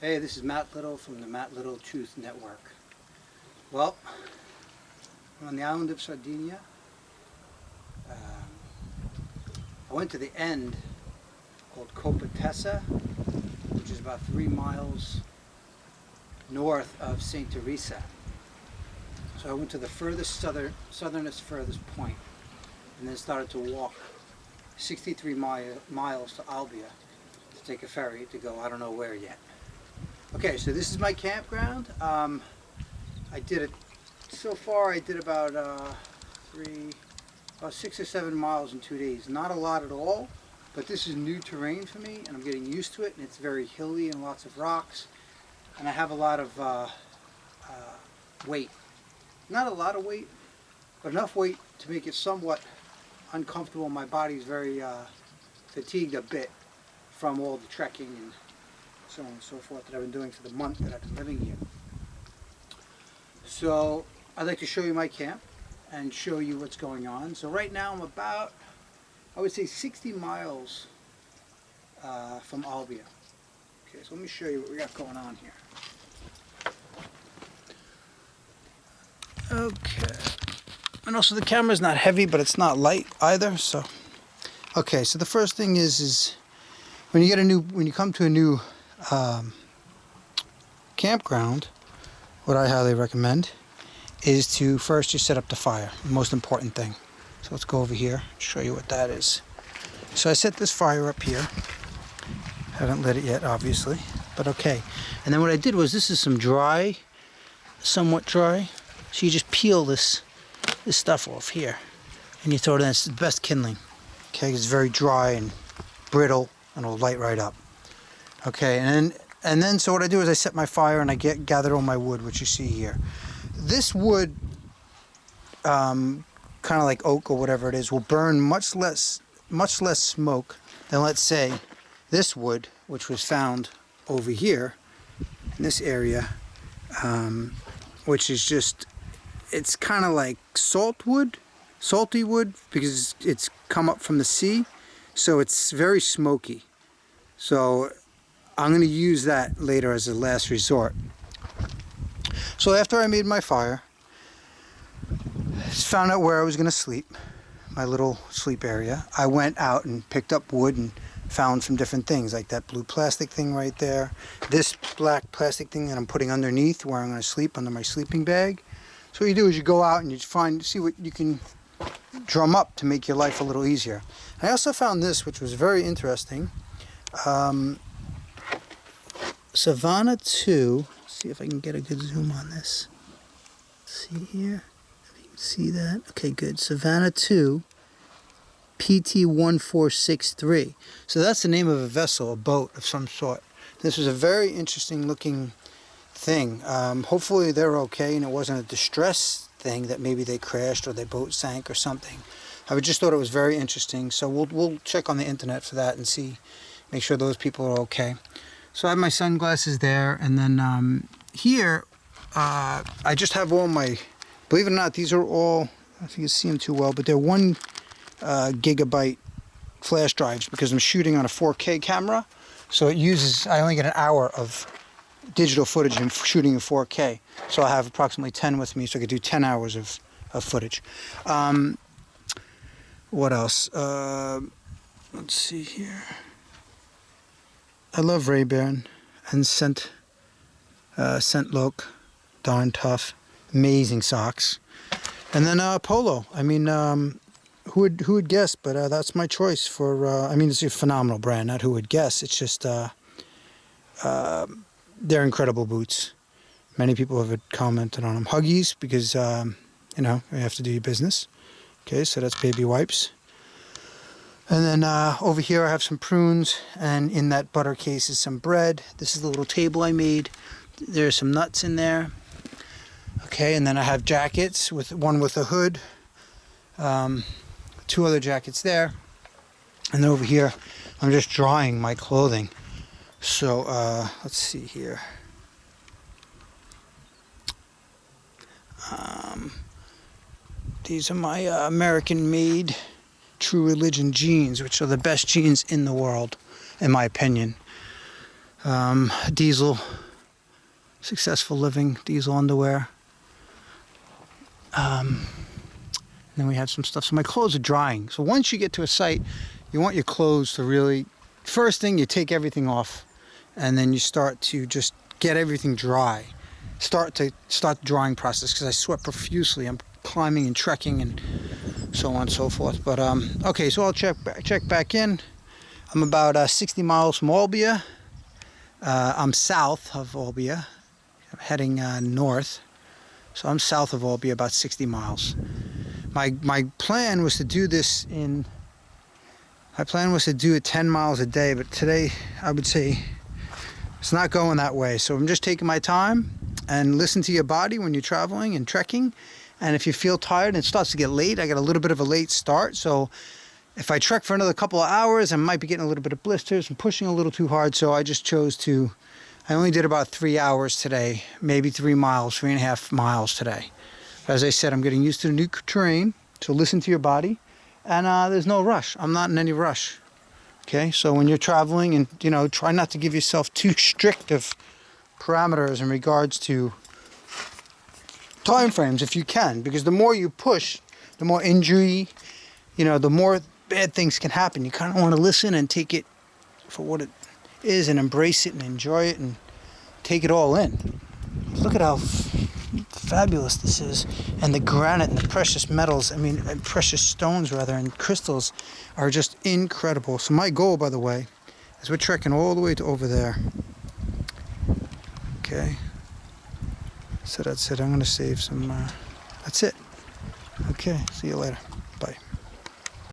Hey, this is Matt Little from the Matt Little Truth Network. Well, I'm on the island of Sardinia. I went to the end called Copa Testa, which is about 3 miles north of St. Teresa. So I went to the furthest southernest furthest point, and then started to walk 63 miles to Olbia to take a ferry to go I don't know where yet. Okay, so this is my campground. So far I did about 6 or 7 miles in 2 days. Not a lot at all, but this is new terrain for me, and I'm getting used to it, and it's very hilly and lots of rocks, and I have a lot of weight. Not a lot of weight, but enough weight to make it somewhat uncomfortable. My body's very fatigued a bit from all the trekking and so on and so forth that I've been doing for the month that I've been living here. So I'd like to show you my camp and show you what's going on. So right now I'm about, I would say 60 miles from Olbia. Okay, so let me show you what we got going on here. Okay, and also the camera's not heavy, but it's not light either. So, okay, so the first thing is when you come to a new campground, what I highly recommend is to first just set up the fire, the most important thing. So let's go over here, show you what that is. So I set this fire up here. Haven't lit it yet, obviously, but okay. And then what I did was, this is some dry, somewhat dry. So you just peel this stuff off here, and you throw it in. It's the best kindling. Okay, it's very dry and brittle, and it'll light right up. Okay, and then so what I do is I set my fire and I gather all my wood, which you see here. This wood, kind of like oak or whatever it is, will burn much less smoke than, let's say, this wood, which was found over here in this area, which is just, it's kind of like salty wood, because it's come up from the sea, so it's very smoky. So I'm going to use that later as a last resort. So after I made my fire, just found out where I was going to sleep, my little sleep area, I went out and picked up wood and found some different things, like that blue plastic thing right there, this black plastic thing that I'm putting underneath where I'm going to sleep, under my sleeping bag. So what you do is you go out and you see what you can drum up to make your life a little easier. I also found this, which was very interesting. Savannah 2, see if I can get a good zoom on this. See here, if you can see that. Okay, good. Savannah 2, PT1463. So that's the name of a vessel, a boat of some sort. This was a very interesting looking thing. Hopefully they're okay and it wasn't a distress thing that maybe they crashed or their boat sank or something. I just thought it was very interesting. So we'll check on the internet for that and see, make sure those people are okay. So I have my sunglasses there, and then here I just have all my, believe it or not, these are all, I don't know if you can see them too well, but they're 1 gigabyte flash drives, because I'm shooting on a 4K camera, so it uses, I only get an hour of digital footage and shooting in 4K, so I have approximately 10 with me, so I could do 10 hours of footage. What else? Let's see here. I love Ray-Ban and Scent Look, darn tough, amazing socks, and then Polo. I mean, who would guess? But that's my choice for. I mean, it's a phenomenal brand. Not who would guess. It's just they're incredible boots. Many people have commented on them. Huggies, because you know, you have to do your business. Okay, so that's baby wipes. And then over here I have some prunes, and in that butter case is some bread. This is the little table I made. There's some nuts in there. Okay, and then I have jackets, with one with a hood. 2 other jackets there. And then over here I'm just drying my clothing. So let's see here. These are my American-made True Religion jeans, which are the best jeans in the world, in my opinion. Diesel, successful living, diesel underwear. Then we had some stuff. So my clothes are drying. So once you get to a site, you want your clothes to really, first thing, you take everything off, and then you start to just get everything dry. Start the drying process, because I sweat profusely. I'm climbing and trekking and so on and so forth. But okay, so I'll check back in. I'm about 60 miles from Olbia. I'm south of Olbia. I'm heading north. So I'm south of Olbia, about 60 miles. My plan was to do this my plan was to do it 10 miles a day, but today I would say it's not going that way. So I'm just taking my time, and listen to your body when you're traveling and trekking. And if you feel tired and it starts to get late, I got a little bit of a late start. So if I trek for another couple of hours, I might be getting a little bit of blisters and pushing a little too hard. So I just chose to, I only did about 3 hours today, maybe 3 miles, 3.5 miles today. As I said, I'm getting used to the new terrain, so listen to your body, and there's no rush. I'm not in any rush. Okay, so when you're traveling, and try not to give yourself too strict of parameters in regards to time frames if you can, because the more you push, the more injury, the more bad things can happen. You kind of want to listen and take it for what it is, and embrace it and enjoy it and take it all in. Look at how fabulous this is, and the granite and the precious metals, precious stones rather, and crystals are just incredible. So my goal, by the way, is we're trekking all the way to over there. Okay, so that's it. I'm going to save some, that's it. Okay, see you later. Bye.